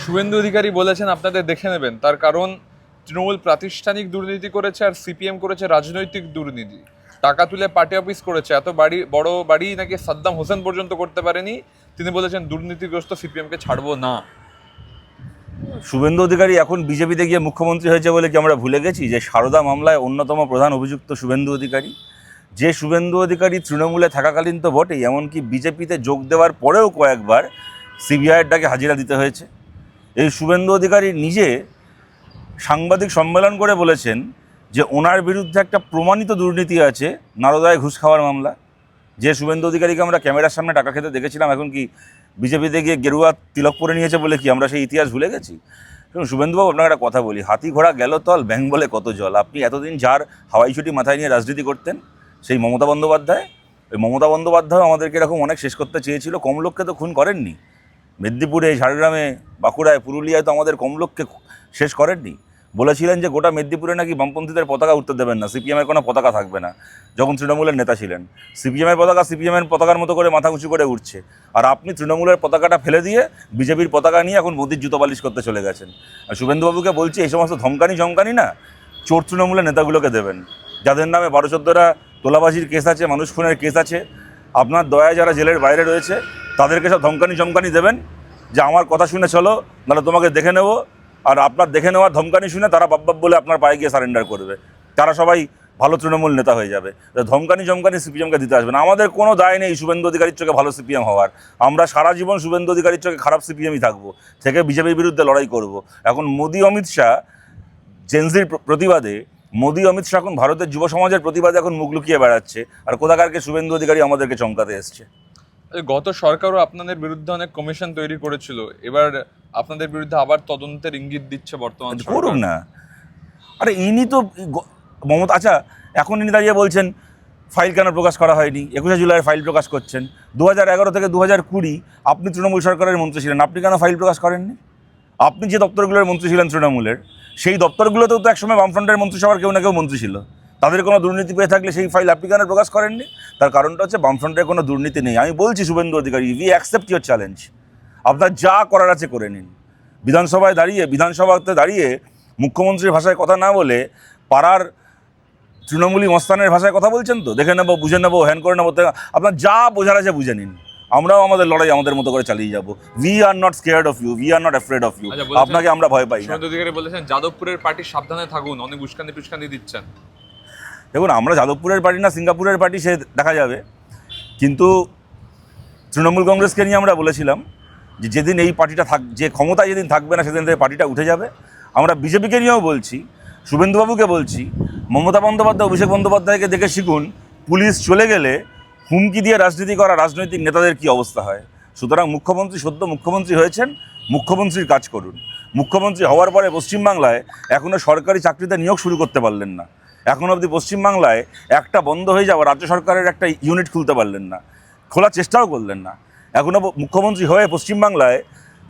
শুভেন্দু অধিকারী বলেছেন আপনাদের দেখে নেবেন, তার কারণ তৃণমূল প্রাতিষ্ঠানিক দুর্নীতি করেছে আর সিপিএম করেছে রাজনৈতিক দুর্নীতি। টাকা তুলে পার্টি অফিস করেছে, এত বাড়ি বড় বাড়ি নাকি সাদ্দাম হোসেন পর্যন্ত করতে পারেনি। তিনি বলেছেন দুর্নীতিগ্রস্ত সিপিএমকে ছাড়বো না। শুভেন্দু অধিকারী এখন বিজেপিতে গিয়ে মুখ্যমন্ত্রী হয়েছে বলে কি আমরা ভুলে গেছি যে সারদা মামলায় অন্যতম প্রধান অভিযুক্ত শুভেন্দু অধিকারী? যে শুভেন্দু অধিকারী তৃণমূলে থাকাকালীন তো বটেই, এমনকি বিজেপিতে যোগ দেওয়ার পরেও কয়েকবার সিবিআইয়ের ডাকে হাজিরা দিতে হয়েছে। এই শুভেন্দু অধিকারী নিজে সাংবাদিক সম্মেলন করে বলেছেন যে ওনার বিরুদ্ধে একটা প্রমাণিত দুর্নীতি আছে, নারদায় ঘুষ খাওয়ার মামলা। যে শুভেন্দু অধিকারীকে আমরা ক্যামেরার সামনে টাকা খেতে দেখেছিলাম, এখন কি বিজেপিতে গিয়ে গেরুয়া তিলক পরে নিয়েছে বলে কি আমরা সেই ইতিহাস ভুলে গেছি? শুনুন শুভেন্দুবাবু, আপনাকে একটা কথা বলি, হাতি ঘোড়া গেল তল, ব্যাং বলে কত জল। আপনি এতদিন যার হাওয়াই ছুটি মাথায় নিয়ে রাজনীতি করতেন, সেই মমতা বন্দ্যোপাধ্যায়, ওই মমতা বন্দ্যোপাধ্যায় আমাদেরকে এরকম অনেক শেষ করতে চেয়েছিল। কম লোককে তো খুন করেননি। মেদিনীপুরে, ঝাড়গ্রামে, বাঁকুড়ায়, পুরুলিয়ায় তো আমাদের কম লোককে শেষ করেননি। বলেছিলেন যে গোটা মেদিনীপুরে নাকি বামপন্থীদের পতাকা উঠতে দেবেন না, সিপিএমের কোনো পতাকা থাকবে না, যখন তৃণমূলের নেতা ছিলেন। সিপিএমের পতাকা সিপিএমের পতাকার মতো করে মাথা উঁচু করে উঠছে, আর আপনি তৃণমূলের পতাকাটা ফেলে দিয়ে বিজেপির পতাকা নিয়ে এখন মোদির জুতো পালিশ করতে চলে গেছেন। আর শুভেন্দুবাবুকে বলছি, এই সমস্ত ধমকানি না চোর তৃণমূলের নেতাগুলোকে দেবেন, যাদের নামে 12-14টা তোলাবাজির কেস আছে, মানুষ খুনের কেস আছে। আপনার দয়ায় যারা জেলের বাইরে রয়েছে তাদেরকে সব ধমকানি দেবেন যে আমার কথা শুনে চলো, নাহলে তোমাকে দেখে নেবো। আর আপনার দেখে নেওয়ার ধমকানি শুনে তারা বাপ বলে আপনার পায়ে গিয়ে সারেন্ডার করবে। তারা সবাই ভালো তৃণমূল নেতা হয়ে যাবে। ধমকানি সিপিএমকে দিতে আসবে না। আমাদের কোনো দায় নেই শুভেন্দু অধিকারীর চোখে ভালো সিপিএম হওয়ার। আমরা সারা জীবন শুভেন্দু অধিকারীর চোখে খারাপ সিপিএমই থাকবো, থেকে বিজেপির বিরুদ্ধে লড়াই করব। এখন মোদি অমিত শাহ জেনজির প্রতিবাদে, মোদি অমিত শাহ এখন ভারতের যুব সমাজের প্রতিবাদে এখন মুখ লুকিয়ে বেড়াচ্ছে, আর কোথাকারকে শুভেন্দু অধিকারী আমাদেরকে চমকাতে এসছে। গত সরকারও আপনাদের বিরুদ্ধে অনেক কমিশন তৈরি করেছিল, এবার আপনাদের বিরুদ্ধে আবার তদন্তের ইঙ্গিত দিচ্ছে বর্তমান সরকার। করুক না। আরে ইনি তো মমতা, আচ্ছা এখন ইনি দাঁড়িয়ে বলছেন ফাইল কেন প্রকাশ করা হয়নি, 21শে জুলাইয়ের ফাইল প্রকাশ করছেন। 2011 থেকে 2020 আপনি তৃণমূল সরকারের মন্ত্রী ছিলেন, আপনি কেন ফাইল প্রকাশ করেননি? আপনি যে দপ্তরগুলোর মন্ত্রী ছিলেন তৃণমূলের, সেই দপ্তরগুলোতেও তো একসময় বামফ্রন্টের মন্ত্রিসভার কেউ না কেউ মন্ত্রী ছিল। তাদের কোনো দুর্নীতি পেয়ে থাকলে সেই ফাইল আপনি কেন প্রকাশ করেননি? তার কারণটা হচ্ছে বামফ্রন্টের কোনো দুর্নীতি নেই। আমি বলছি Suvendu Adhikari, we accept your challenge. আপনার যা করার আছে করে নিন। বিধানসভাতে দাঁড়িয়ে মুখ্যমন্ত্রীর ভাষায় কথা না বলে পাড়ার তৃণমূলী মস্তানের ভাষায় কথা বলছেন তো, দেখে নেবো, বুঝে নেবো, হ্যান করে নেবো। আপনার যা বোঝার আছে বুঝে নিন। আমরাও আমাদের লড়াই আমাদের মতো করে চালিয়ে যাবো। We are not scared of you, we are not afraid of you. আপনাকে আমরা ভয় পাই না। শুভেন্দু অধিকারী বলেছেন যাদবপুরের পার্টি সাবধানে থাকুন, অনেক উস্কানি দিচ্ছেন। দেখুন, আমরা যাদবপুরের পার্টি না সিঙ্গাপুরের পার্টি সে দেখা যাবে, কিন্তু তৃণমূল কংগ্রেসকে নিয়ে আমরা বলেছিলাম যে যেদিন এই পার্টিটা যে ক্ষমতায় যেদিন থাকবে না সেদিন থেকে পার্টিটা উঠে যাবে। আমরা বিজেপিকে নিয়েও বলছি, শুভেন্দুবাবুকে বলছি, মমতা বন্দ্যোপাধ্যায়, অভিষেক বন্দ্যোপাধ্যায়কে দেখে শিখুন, পুলিশ চলে গেলে হুমকি দিয়ে রাজনীতি করা রাজনৈতিক নেতাদের কী অবস্থা হয়। সুতরাং মুখ্যমন্ত্রী সদ্য মুখ্যমন্ত্রী হয়েছেন, মুখ্যমন্ত্রীর কাজ করুন। মুখ্যমন্ত্রী হওয়ার পরে পশ্চিমবাংলায় এখনও সরকারি চাকরিতে নিয়োগ শুরু করতে পারলেন না। এখনও অবধি পশ্চিমবাংলায় একটা বন্ধ হয়ে যাওয়া রাজ্য সরকারের একটা ইউনিট খুলতে পারলেন না, খোলার চেষ্টাও করলেন না। এখনও মুখ্যমন্ত্রী হয়ে পশ্চিমবাংলায়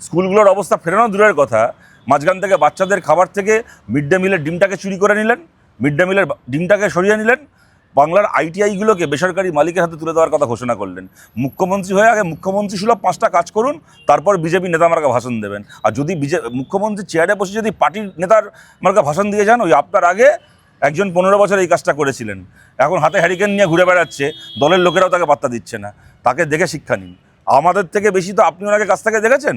স্কুলগুলোর অবস্থা ফেরানো দূরের কথা, মাঝখান থেকে বাচ্চাদের খাবার থেকে মিড ডে মিলের ডিমটাকে চুরি করে নিলেন, মিড ডে মিলের ডিমটাকে সরিয়ে নিলেন, বাংলার আইটিআইগুলোকে বেসরকারি মালিকের হাতে তুলে দেওয়ার কথা ঘোষণা করলেন। মুখ্যমন্ত্রী হয়ে আগে মুখ্যমন্ত্রী সুলভ 5টা কাজ করুন, তারপর বিজেপি নেতা মার্কা ভাষণ দেবেন। আর যদি মুখ্যমন্ত্রী চেয়ারে বসে যদি পার্টির নেতার মার্কা ভাষণ দিয়ে যান, ওই আপনার আগে একজন 15 বছর এই কাজটা করেছিলেন, এখন হাতে হ্যারিকেন নিয়ে ঘুরে বেড়াচ্ছে, দলের লোকেরাও তাকে পাত্তা দিচ্ছে না। তাকে দেখে শিক্ষা নিন। আমাদের থেকে বেশি তো আপনি ওনাকে কাছ থেকে দেখেছেন,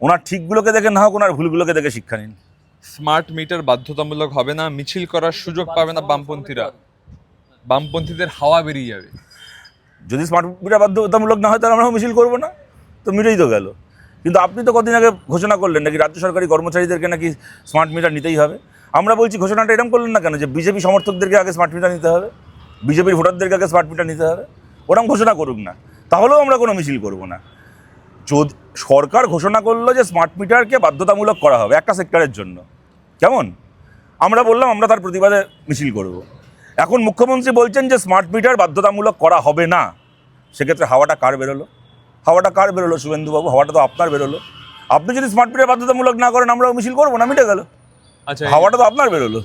ওনার ঠিকগুলোকে দেখে না হোক ওনার ভুলগুলোকে দেখে শিক্ষা নিন। স্মার্ট মিটার বাধ্যতামূলক হবে না, মিছিল করার সুযোগ পাবে না বামপন্থীরা, বামপন্থীদের হাওয়া বেরিয়ে যাবে। যদি স্মার্ট মিটার বাধ্যতামূলক না হয় তাহলে আমরা মিছিল করবো না, তো মিটেই তো গেল। কিন্তু আপনি তো কদিন আগে ঘোষণা করলেন নাকি রাজ্য সরকারি কর্মচারীদেরকে নাকি স্মার্ট মিটার নিতেই হবে। আমরা বলছি ঘোষণাটা এরকম করলেন না কেন যে বিজেপি সমর্থকদেরকে আগে স্মার্ট মিটার নিতে হবে, বিজেপির ভোটারদেরকে আগে স্মার্ট মিটার নিতে হবে। ওরকম ঘোষণা করুক না, তাহলেও আমরা কোনো মিছিল করব না। যদি সরকার ঘোষণা করলো যে স্মার্ট মিটারকে বাধ্যতামূলক করা হবে একটা সেক্টরের জন্য, কেমন? আমরা বললাম আমরা তার প্রতিবাদে মিছিল করব। এখন মুখ্যমন্ত্রী বলছেন যে স্মার্ট মিটার বাধ্যতামূলক করা হবে না, সেক্ষেত্রে হাওয়াটা কার বেরোলো? শুভেন্দুবাবু, হাওয়াটা তো আপনার বেরোলো। আপনি যদি স্মার্ট মিটার বাধ্যতামূলক না করেন আমরাও মিছিল করবো না, মিটে গেল। আচ্ছা, হাওয়াটা তো আপনার বেরোলো।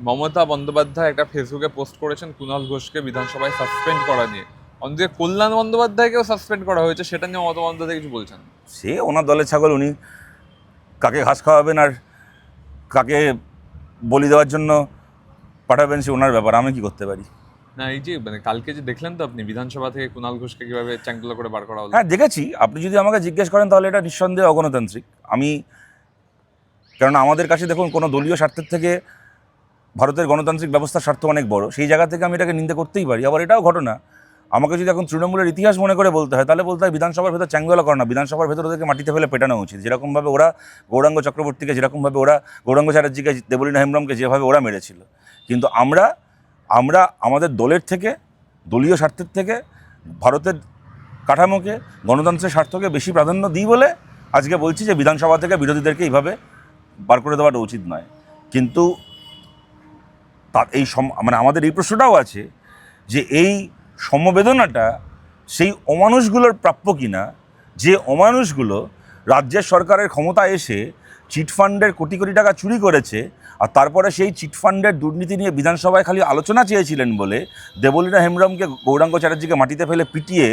মমতা বন্দ্যোপাধ্যায় একটা ফেসবুকে পোস্ট করেছেন কুণাল ঘোষকে বিধানসভায় সাসপেন্ড করা নিয়ে, অন্যদিকে কল্যাণ বন্দ্যোপাধ্যায়কেও সাসপেন্ড করা হয়েছে, সেটা নিয়ে মমতা বন্দ্যোপাধ্যায় কিছু বলছেন? সে ওনার দলের ছাগল, উনি কাকে ঘাস খাওয়াবেন আর কাকে বলি দেওয়ার জন্য পাঠাবেন সে ওনার ব্যাপার, আমি কি করতে পারি। না, এই যে মানে কালকে যে দেখলেন তো আপনি বিধানসভা থেকে কুণাল ঘোষকে কিভাবে চ্যাংদোলা করে বার করা হলো। হ্যাঁ দেখেছি, আপনি যদি আমাকে জিজ্ঞেস করেন তাহলে এটা নিঃসন্দেহে অগণতান্ত্রিক। কারণ আমাদের কাছে দেখুন কোনো দলীয় স্বার্থের থেকে ভারতের গণতান্ত্রিক ব্যবস্থার স্বার্থ অনেক বড়, সেই জায়গা থেকে আমি এটাকে নিন্দে করতেই পারি। আবার এটাও ঘটনা, আমাকে যদি এখন তৃণমূলের ইতিহাস মনে করে বলতে হয় তাহলে বলতে হয় বিধানসভার ভেতর চ্যাংদোলা করে না, বিধানসভার ভেতর ওদেরকে মাটিতে ফেলে পেটানো উচিত। যেরকমভাবে ওরা গৌরাঙ্গ চক্রবর্তীকে, যেরকমভাবে ওরা গৌরাঙ্গ চ্যাটার্জিকে, দেবলীনা হেমব্রমকে যেভাবে ওরা মেরেছিল, কিন্তু আমরা আমাদের দলের থেকে, দলীয় স্বার্থের থেকে ভারতের কাঠামোকে, গণতন্ত্রের স্বার্থকে বেশি প্রাধান্য দিই বলে আজকে বলছি যে বিধানসভা থেকে বিরোধীদেরকে এইভাবে বার করে দেওয়াটা উচিত নয়। কিন্তু মানে আমাদের এই প্রশ্নটাও আছে যে এই সমবেদনাটা সেই অমানুষগুলোর প্রাপ্য কিনা, যে অমানুষগুলো রাজ্যের সরকারের ক্ষমতায় এসে চিটফান্ডের কোটি কোটি টাকা চুরি করেছে, আর তারপরে সেই চিটফান্ডের দুর্নীতি নিয়ে বিধানসভায় খালি আলোচনা চেয়েছিলেন বলে দেবলীনা হেমব্রমকে, গৌরাঙ্গ চ্যাটার্জিকে মাটিতে ফেলে পিটিয়ে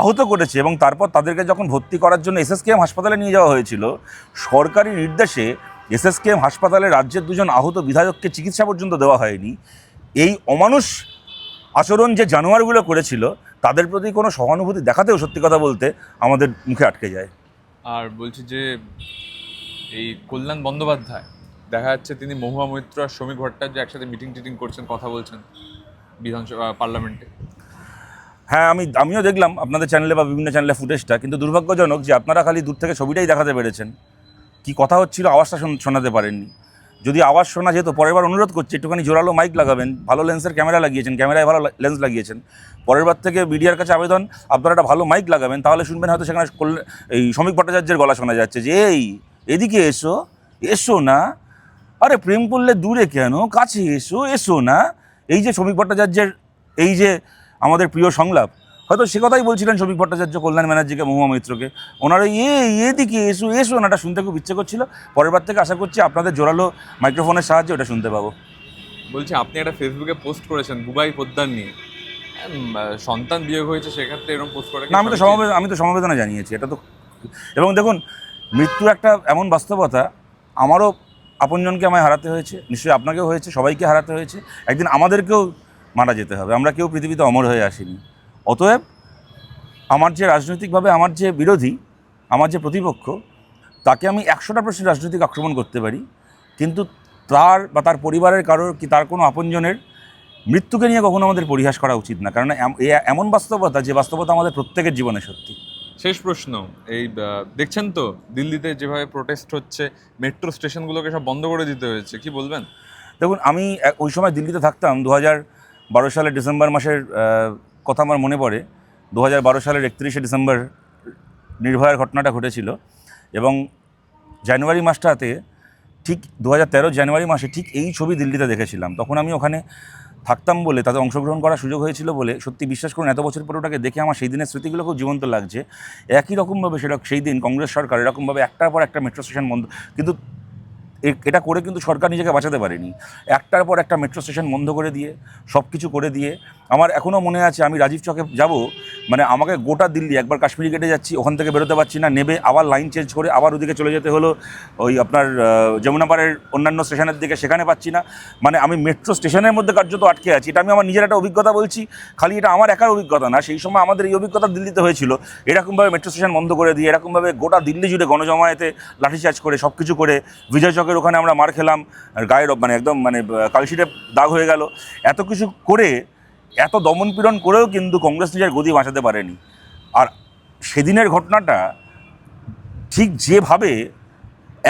আহত করেছে। এবং তারপর তাদেরকে যখন ভর্তি করার জন্য এসএসকেএম হাসপাতালে নিয়ে যাওয়া হয়েছিল, সরকারি নির্দেশে এসএসকেএম হাসপাতালে রাজ্যের দুজন আহত বিধায়ককে চিকিৎসা পর্যন্ত দেওয়া হয়নি। এই অমানুষ আচরণ যে জানোয়ারগুলো করেছিল তাদের প্রতি কোনো সহানুভূতি দেখাতেও সত্যি কথা বলতে আমাদের মুখে আটকে যায়। আর বলছি যে এই কল্যাণ বন্দ্যোপাধ্যায় দেখা যাচ্ছে তিনি মহুয়া মৈত্র আর শ্রমিক ভট্টাচার্য একসাথে মিটিং করছেন, কথা বলছেন বিধানসভা পার্লামেন্টে। হ্যাঁ, আমিও দেখলাম আপনাদের চ্যানেলে বা বিভিন্ন চ্যানেলে ফুটেজটা, কিন্তু দুর্ভাগ্যজনক যে আপনারা খালি দূর থেকে ছবিটাই দেখাতে পেরেছেন, কি কথা হচ্ছিল আওয়াজটা শোনাতে পারেননি। যদি আওয়াজ শোনা যেত, পরের বার অনুরোধ করছি একটুখানি জোরালো মাইক লাগাবেন, ভালো লেন্সের ক্যামেরা লাগিয়েছেন, ক্যামেরায় ভালো লেন্স লাগিয়েছেন, পরের বার থেকে মিডিয়ার কাছে আবেদন আপনারা একটা ভালো মাইক লাগাবেন, তাহলে শুনবেন হয়তো সেখানে এই শ্রমিক ভট্টাচার্যের গলা শোনা যাচ্ছে যে এই এদিকে এসো না, আরে প্রেম করলে দূরে কেন, কাছে এসো না। এই যে শ্রমিক ভট্টাচার্যের এই যে আমাদের প্রিয় সংলাপ, হয়তো সে কথাই বলছিলেন শ্রমিক ভট্টাচার্য কল্যাণ ব্যানার্জিকে, মহুয়া মৈত্রকে, ওনারা এদিকে এসো নাটা শুনতে খুব ইচ্ছে করছিল। পরের বার থেকে আশা করছি আপনাদের জোরালো মাইক্রোফোনের সাহায্যে ওটা শুনতে পাবো। বলছি আপনি একটা ফেসবুকে পোস্ট করেছেন বুবাই পোদ্দার নিয়ে, সন্তান বিয়োগ হয়েছে সেক্ষেত্রে এরকম পোস্ট করে না, আমি তো সমবেদনা জানিয়েছি এটা তো। এবং দেখুন, মৃত্যু একটা এমন বাস্তবতা, আমারও আপনজনকে আমায় হারাতে হয়েছে, নিশ্চয়ই আপনাকেও হয়েছে, সবাইকে হারাতে হয়েছে, একদিন আমাদেরকেও মারা যেতে হবে, আমরা কেউ পৃথিবীতে অমর হয়ে আসিনি। অতএব আমার যে রাজনৈতিকভাবে আমার যে বিরোধী, আমার যে প্রতিপক্ষ, তাকে আমি 100টা প্রশ্নে রাজনৈতিক আক্রমণ করতে পারি, কিন্তু তার বা তার পরিবারের কারোর কি তার কোনো আপনজনের মৃত্যুকে নিয়ে কখনো আমাদের পরিহাস করা উচিত না, কারণ এমন বাস্তবতা যে বাস্তবতা আমাদের প্রত্যেকের জীবনে সত্যি। শেষ প্রশ্ন, এই দেখছেন তো দিল্লিতে যেভাবে প্রোটেস্ট হচ্ছে, মেট্রো স্টেশনগুলোকে সব বন্ধ করে দিতে হয়েছে, কি বলবেন? দেখুন, আমি ওই সময় দিল্লিতে থাকতাম, 2012 সালের ডিসেম্বর মাসের কথা আমার মনে পড়ে। 2012 সালের 31শে ডিসেম্বর নির্ভয়ার ঘটনাটা ঘটেছিল, এবং জানুয়ারি মাসটাতে ঠিক 2013 জানুয়ারি মাসে ঠিক এই ছবি দিল্লিতে দেখেছিলাম। তখন আমি ওখানে থাকতাম বলে, তাতে অংশগ্রহণ করার সুযোগ হয়েছিল বলে, সত্যি বিশ্বাস করুন এত বছর পরে ওটাকে দেখে আমার সেই দিনের স্মৃতিগুলো খুব জীবন্ত লাগছে। একই রকমভাবে সেই দিন কংগ্রেস সরকার এরকমভাবে একটার পর একটা মেট্রো স্টেশন বন্ধ, কিন্তু এটা করে কিন্তু সরকার নিজেকে বাঁচাতে পারেনি। একটার পর একটা মেট্রো স্টেশন বন্ধ করে দিয়ে, সব কিছু করে দিয়ে, আমার এখনও মনে আছে আমি রাজীব চকে যাব, মানে আমাকে গোটা দিল্লি, একবার কাশ্মীরি গেটে যাচ্ছি, ওখান থেকে বেরোতে পারছি না, নেবে আবার লাইন চেঞ্জ করে আবার ওদিকে চলে যেতে হলো, ওই আপনার যমুনাপাড়ের অন্যান্য স্টেশনের দিকে, সেখানে পাচ্ছি না। মানে আমি মেট্রো স্টেশনের মধ্যে কার্যত আটকে আছি। এটা আমি আমার নিজের একটা অভিজ্ঞতা বলছি, খালি এটা আমার একার অভিজ্ঞতা না, সেই সময় আমাদের এই অভিজ্ঞতা দিল্লিতে হয়েছিল। এরকমভাবে মেট্রো স্টেশন বন্ধ করে দিয়ে, এরকমভাবে গোটা দিল্লি জুড়ে গণজমায়েতে লাঠিচার্জ করে, সব কিছু করে, বিজয় চকের ওখানে আমরা মার খেলাম, গায়ের মানে একদম মানে কালশিটে দাগ হয়ে গেল। এত কিছু করে, এত দমনপীড়ন করেও কিন্তু কংগ্রেস নিজের গদি বাঁচাতে পারেনি। আর সেদিনের ঘটনাটা ঠিক যেভাবে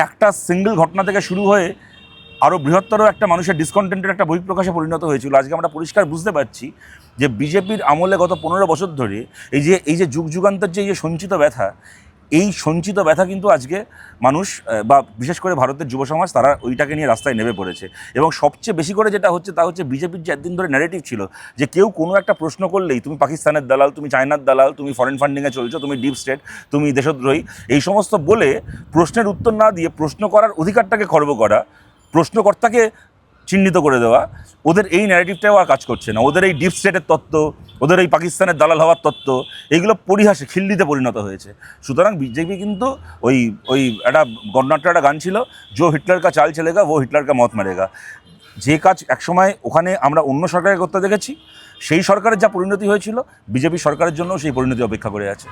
একটা সিঙ্গেল ঘটনা থেকে শুরু হয়ে আরও বৃহত্তর একটা মানুষের ডিসকন্টেন্টের একটা বহিঃপ্রকাশে পরিণত হয়েছিল, আজকে আমরা পরিষ্কার বুঝতে পারছি যে বিজেপির আমলে গত 15 বছর ধরে এই যে যুগ যুগান্তর যে সঞ্চিত ব্যথা, এই সঞ্চিত ব্যথা কিন্তু আজকে মানুষ বা বিশেষ করে ভারতের যুব সমাজ তারা ওইটাকে নিয়ে রাস্তায় নেমে পড়েছে। এবং সবচেয়ে বেশি করে যেটা হচ্ছে তা হচ্ছে বিজেপির যে একদিন ধরে ন্যারেটিভ ছিল যে কেউ কোনো একটা প্রশ্ন করলেই তুমি পাকিস্তানের দালাল, তুমি চায়নার দালাল, তুমি ফরেন ফান্ডিংয়ে চলছো, তুমি ডিপ স্টেট, তুমি দেশদ্রোহী, এই সমস্ত বলে প্রশ্নের উত্তর না দিয়ে প্রশ্ন করার অধিকারটাকে খর্ব করা, প্রশ্নকর্তাকে চিহ্নিত করে দেওয়া, ওদের এই ন্যারেটিভটাও আর কাজ করছে না। ওদের এই ডিপ স্টেটের তত্ত্ব, ওদের এই পাকিস্তানের দালাল হওয়ার তত্ত্ব, এইগুলো পরিহাসে খিল্লিতে পরিণত হয়েছে। সুতরাং বিজেপি কিন্তু ওই ওই একটা কর্ণাটকের একটা গান ছিল, জো হিটলার কা চাল চলেগা ও হিটলার কা মত মারেগা। যে কাজ একসময় ওখানে আমরা অন্য সরকারের করতে দেখেছি, সেই সরকারের যা পরিণতি হয়েছিল, বিজেপি সরকারের জন্য সেই পরিণতি অপেক্ষা করে আছে।